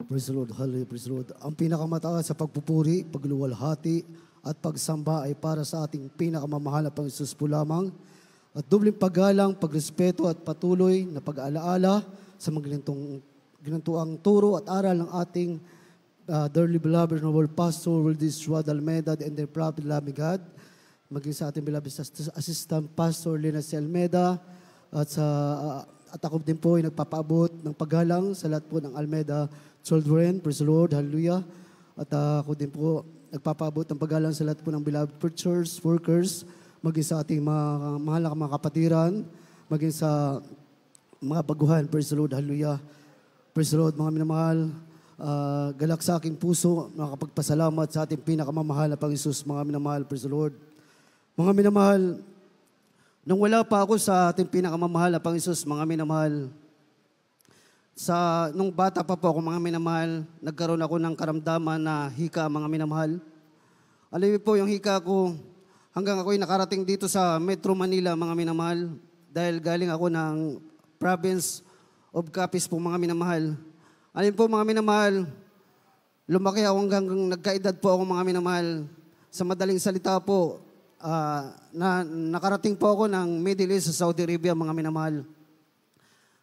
Praise the Lord, hallelujah, praise the Lord. Ang pinakamataas sa pagpupuri, pagluwalhati, at pagsamba ay para sa ating pinakamamahal na Panginoon po lamang. At dubling paggalang, pagrespeto at patuloy na pag-aalaala sa mga ginantuang turo at aral ng ating dearly beloved and world pastor, World Suad Almeida, and their prophet, loving God. Maging sa ating beloved assistant pastor, Lina C. Almeida, at ako din po ay nagpapaabot ng paggalang sa lahat po ng Almeida children. Praise the Lord, hallelujah. At ako din po nagpapaabot ng paggalang sa lahat po ng beloved preachers, workers, maging sa ating mahal na mga kapatiran, maging sa mga baguhan. Praise the Lord, hallelujah. Praise the Lord, mga minamahal. Galak sa aking puso, nakakapagpasalamat sa ating pinakamamahal na Panginoon, mga minamahal. Praise the Lord. Mga minamahal, nung wala pa ako sa ating pinakamamahal na Panginoon, mga minamahal, nung bata pa po ako, mga minamahal, nagkaroon ako ng karamdaman na hika, mga minamahal. Alam niyo po, yung hika ko, hanggang ako'y nakarating dito sa Metro Manila, mga minamahal, dahil galing ako ng province of Capiz po, mga minamahal. Alam po, mga minamahal, lumaki ako hanggang nagkaedad po ako, mga minamahal. Sa madaling salita po, nakarating po ako ng Middle East sa Saudi Arabia, mga minamahal.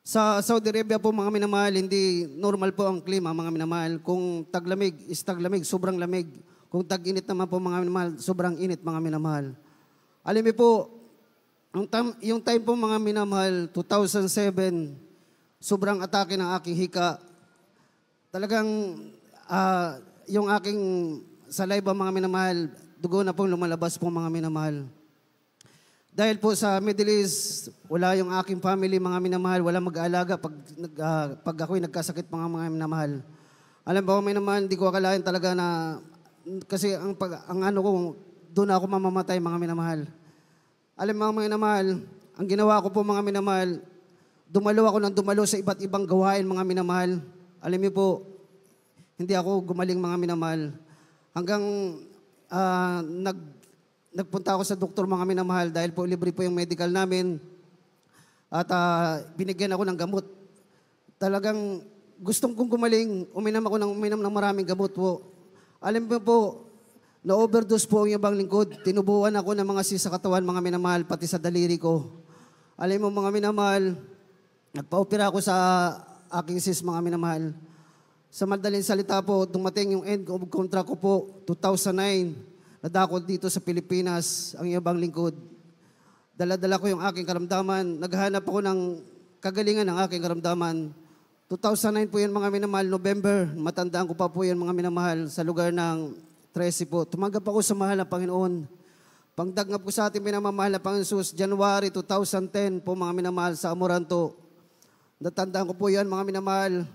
Sa Saudi Arabia po, mga minamahal, hindi normal po ang klima, mga minamahal. Kung taglamig is taglamig, sobrang lamig. Kung tag-init naman po, mga minamahal, sobrang init, mga minamahal. Alam niyo po, yung time po, mga minamahal, 2007, sobrang atake ng aking hika. Talagang yung aking saliva, mga minamahal, dugo na pong lumalabas po, mga minamahal. Dahil po sa Middle East, wala yung aking family, mga minamahal, wala mag-aalaga pag ako'y nagkasakit, mga minamahal. Alam po, mga minamahal, hindi ko akalain talaga na, kasi ang ano ko, doon ako mamamatay, mga minamahal. Alam mo, mga minamahal, ang ginawa ko po, mga minamahal, dumalo ako ng dumalo sa iba't ibang gawain, mga minamahal. Alam niyo po, hindi ako gumaling, mga minamahal. Hanggang nagpunta ako sa doktor, mga minamahal, dahil po libre po yung medical namin. At binigyan ako ng gamot. Talagang gustong kong gumaling, uminom ng maraming gamot po. Alam mo po, na-overdose po ang ibang lingkod. Tinubuan ako ng mga sis sa katawan, mga minamahal, pati sa daliri ko. Alam mo, mga minamahal, nagpa-opera ako sa aking sis, mga minamahal. Sa madaling salita po, dumating yung end of contract ko po, 2009. Nadako dito sa Pilipinas, ang ibang lingkod. Dala-dala ko yung aking karamdaman. Naghahanap ako ng kagalingan ng aking karamdaman. 2009 po yan, mga minamahal, November. Matandaan ko pa po yan, mga minamahal, sa lugar ng Tracy po. Tumanggap ako sa mahal na Panginoon. Pangdagngap ko sa ating pinamamahal na Panginoon, January 2010 po, mga minamahal, sa Amoranto. Natandaan ko po yan, mga minamahal.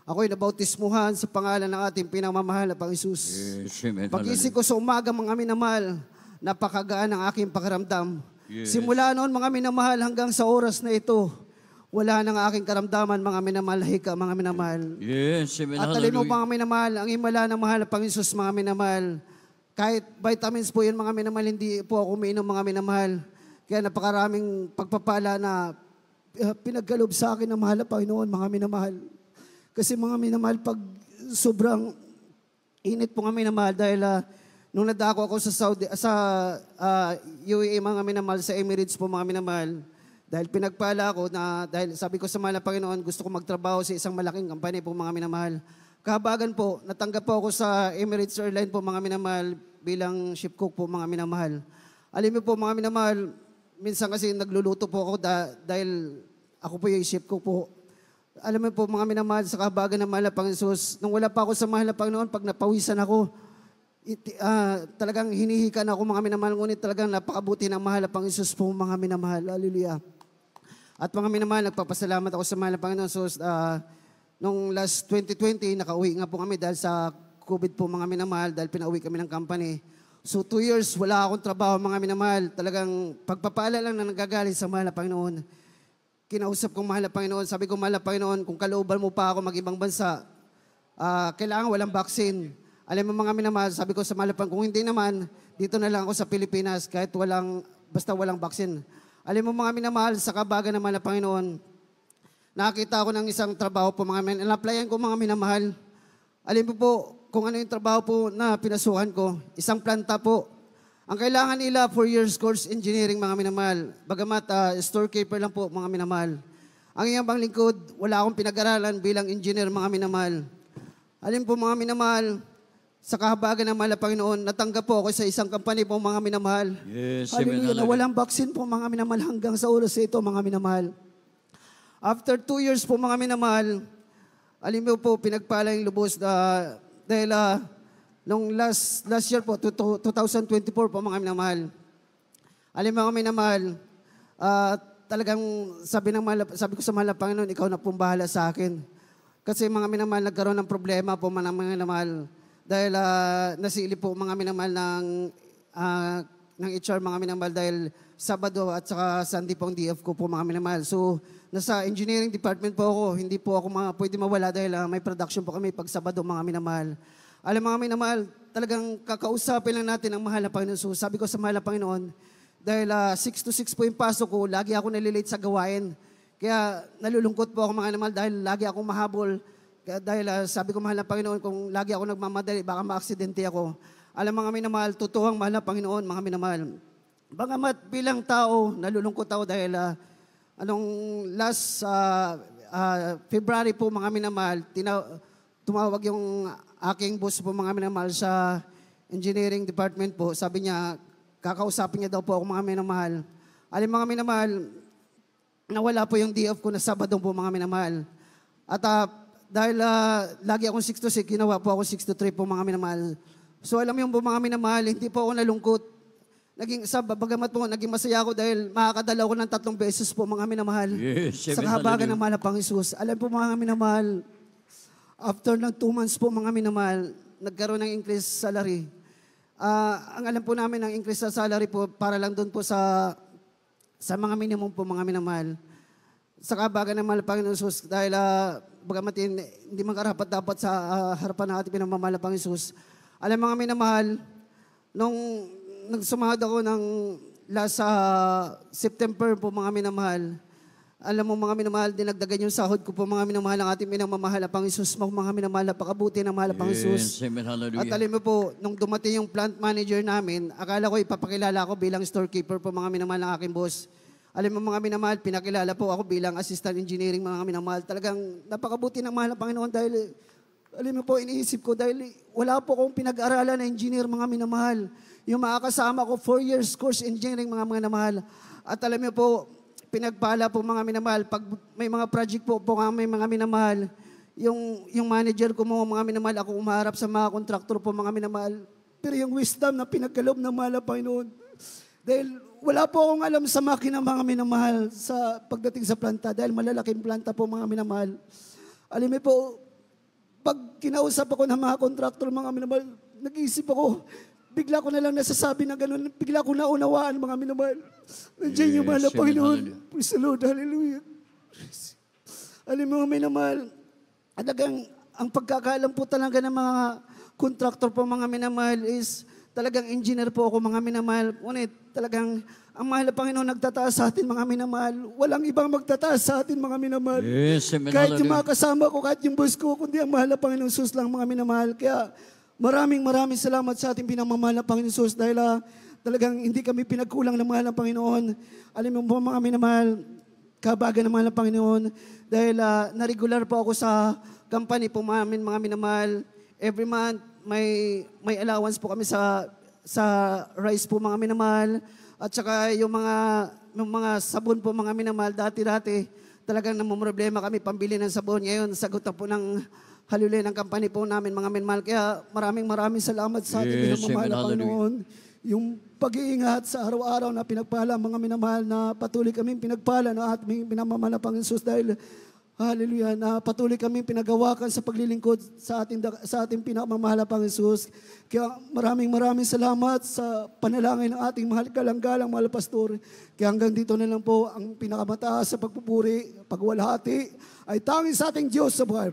Ako'y nabautismuhan sa pangalan ng ating pinamamahal na Panginoon. Yes, Pag-isip ko sa umaga, mga minamahal, napakagaan ang aking pakiramdam. Yes. Simula noon, mga minamahal, hanggang sa oras na ito, wala nang aking karamdaman, mga minamahal, hika, mga minamahal. Yes, At talino, mga minamahal, ang himala ng mahal na Panginoon, mga minamahal. Kahit vitamins po yun, mga minamahal, hindi po ako umiinom, mga minamahal. Kaya napakaraming pagpapala na pinaggalob sa akin ng mahal na Panginoon, mga minamahal. Kasi mga minamahal, pag sobrang init po nga minamahal, dahil nung nadako ako sa UAE, mga minamahal, sa Emirates po, mga minamahal, dahil pinagpala ako na, dahil sabi ko sa mahal na Panginoon, gusto ko magtrabaho sa isang malaking kampanya po, mga minamahal. Kahabagan po, natanggap po ako sa Emirates Airline po, mga minamahal, bilang ship cook po, mga minamahal. Alam niyo po, mga minamahal, minsan kasi nagluluto po ako dahil ako po yung ship cook po. Alam mo po, mga minamahal, sa kahabagan ng mahal na Panginoon, nung wala pa ako sa mahal na Panginoon, pag napawisan ako, talagang hinihikan ako, mga minamahal, ngunit talagang napakabuti ng mahal na Panginoon po, mga minamahal. Hallelujah. At mga minamahal, nagpapasalamat ako sa mahal na Panginoon. So, nung last 2020, nakauwi nga po kami dahil sa COVID po, mga minamahal, dahil pinauwi kami ng company. So 2 years, wala akong trabaho, mga minamahal. Talagang pagpapala lang na nagagaling sa mahal na Panginoon. Kinausap kong mahal na Panginoon, sabi ko, mahal na Panginoon, kung kalooban mo pa ako mag-ibang bansa, kailangan walang vaccine. Alam mo, mga minamahal, sabi ko sa mahal na Panginoon, kung hindi naman, dito na lang ako sa Pilipinas, kahit basta walang vaccine. Alam mo, mga minamahal, sa kabagan ng mahal na Panginoon, nakakita ako ng isang trabaho po, mga minamahal. In-applyan ko, mga minamahal. Alam mo po kung ano yung trabaho po na pinasukan ko. Isang planta po. Ang kailangan nila 4 years course engineering mga minamahal. Bagamat storekeeper lang po mga minamahal. Ang iyang bang lingkod, wala akong pinag-aralan bilang engineer mga minamahal. Alam po mga minamahal, sa kahabagan ng mahal na Panginoon, natanggap po ako sa isang company po mga minamahal. Yes, Hallelujah, amen. na walang vaccine po mga minamahal hanggang sa oras ito mga minamahal. After 2 years po mga minamahal, alam mo po, pinagpala yung lubos dahil nung last year po, 2024 po mga minamahal. Alam mo mga minamahal, talagang sabi ko sa mahal na Panginoon, ikaw na pong bahala sa akin. Kasi mga minamahal, nagkaroon ng problema po mga minamahal. Dahil nasilip po mga minamahal ng HR mga minamahal dahil Sabado at saka Sunday po ang DF ko po mga minamahal. So, nasa engineering department po ako. Hindi po ako pwede mawala dahil may production po kami pag Sabado mga minamahal. Alam mga minamahal, talagang kakausapin lang natin ang mahal na Panginoon. So, sabi ko sa mahal na Panginoon, dahil 6 to 6 po yung pasok ko, lagi ako nalilate sa gawain. Kaya nalulungkot po ako mga minamahal dahil lagi akong mahabol. Kaya dahil sabi ko mahal na Panginoon, kung lagi ako nagmamadali, baka ma-aksidente ako. Alam mga minamahal, totoo ang mahal na Panginoon, mga minamahal. Bagamat bilang tao, nalulungkot ako dahil last February po mga minamahal, tumawag yung aking boss po mga minamahal sa engineering department po. Sabi niya, kakausapin niya daw po ako mga minamahal. Alam mga minamahal, nawala po yung DF ko na Sabado po mga minamahal. At dahil lagi akong 6 to 6, ginawa po ako 6 to 3 po mga minamahal. So alam mo yung mga minamahal, hindi po ako nalungkot. Bagamat po, naging masaya ako dahil makakadala ko ng 3 beses po mga minamahal. Yes, sa kahabagan ng mahal na Panginoon Jesus. Alam po mga minamahal, after ng 2 months po mga minamahal, nagkaroon ng increase salary. Ang alam po namin ng increase sa salary po, para lang doon po sa mga minimum po mga minamahal. Sa kahabagan ng mahal na Panginoon Jesus, dahil bagamat hindi man karapat dapat sa harapan ng ating pinamamahal na Panginoon Jesus. Alam mga minamahal, nung nagsumahod ako ng last September po mga minamahal, alam mo mga minamahal, dinagdagan yung sahod ko po mga minamahal ang ating pinamamahal na Panginoon Jesus, mga minamahal, napakabuti ng mahal na Panginoon Jesus. Yes, amen, hallelujah. At alam mo po, nung dumating yung plant manager namin, akala ko ipapakilala ako bilang storekeeper po mga minamahal ng aking boss. Alam mo mga minamahal, pinakilala po ako bilang assistant engineering mga minamahal. Talagang napakabuti ng mahal na Panginoon dahil, alam mo po, iniisip ko dahil wala po akong pinag-aralan na engineer mga minamahal. Yung makakasama ko, 4 years course engineering mga minamahal. At alam mo po, pinagpala po mga minamahal, pag may mga project po kami mga minamahal, yung manager ko mga minamahal, ako umaharap sa mga kontraktor po mga minamahal. Pero yung wisdom na pinagkaloob ng mahal na Panginoon, dahil wala po akong alam sa makina mga minamahal sa pagdating sa planta dahil malalaking planta po mga minamahal. Alam mo po, pag kinausap ako ng mga kontraktor mga minamahal, nag-iisip ako, bigla ko na lang nasasabi na gano'n, bigla ko naunawaan mga minamahal. Nandiyan yung mahal na Panginoon. Praise the Lord, hallelujah. Alam mo mga minamahal, talagang ang pagkakaalam po talaga ng mga kontraktor po mga minamahal is talagang engineer po ako mga minamahal. Ngunit talagang ang mahal na Panginoon nagtataas sa atin mga minamahal. Walang ibang magtataas sa atin mga minamahal. Yes, amen, kahit yung hallelujah. mga kasama ko, kahit yung boss ko, kundi ang mahal na Panginoon Jesus lang mga minamahal. Kaya maraming salamat sa ating pinamamahal na Panginoon Jesus dahil talagang hindi kami pinagkulang ng mahal na Panginoon. Alam mo po mga minamahal, kabagan ng mahal na Panginoon dahil na-regular po ako sa company po namin mga minamahal. Every month, may allowance po kami sa rice po mga minamahal. At saka yung mga sabon po mga minamahal, dati talagang namumroblema kami pambili ng sabon. Ngayon, sagot na po ng halulay ng company po namin mga minamahal. Kaya maraming salamat sa ating pinamamahal na Panginoon. Yung pag-iingat sa araw-araw na pinagpala mga minamahal na patuloy kaming pinagpala na ating pinamamahal na Panginoon Jesus dahil hallelujah, na patuloy kami pinagawakan sa paglilingkod sa ating pinamamahal na Panginoon Jesus. Kaya maraming salamat sa panalangin ng ating mahal galang-galang mahal pastor. Kaya hanggang dito na lang po ang pinakamataas sa pagpupuri, pagwalhati ay tanging sa ating Diyos sa buhay.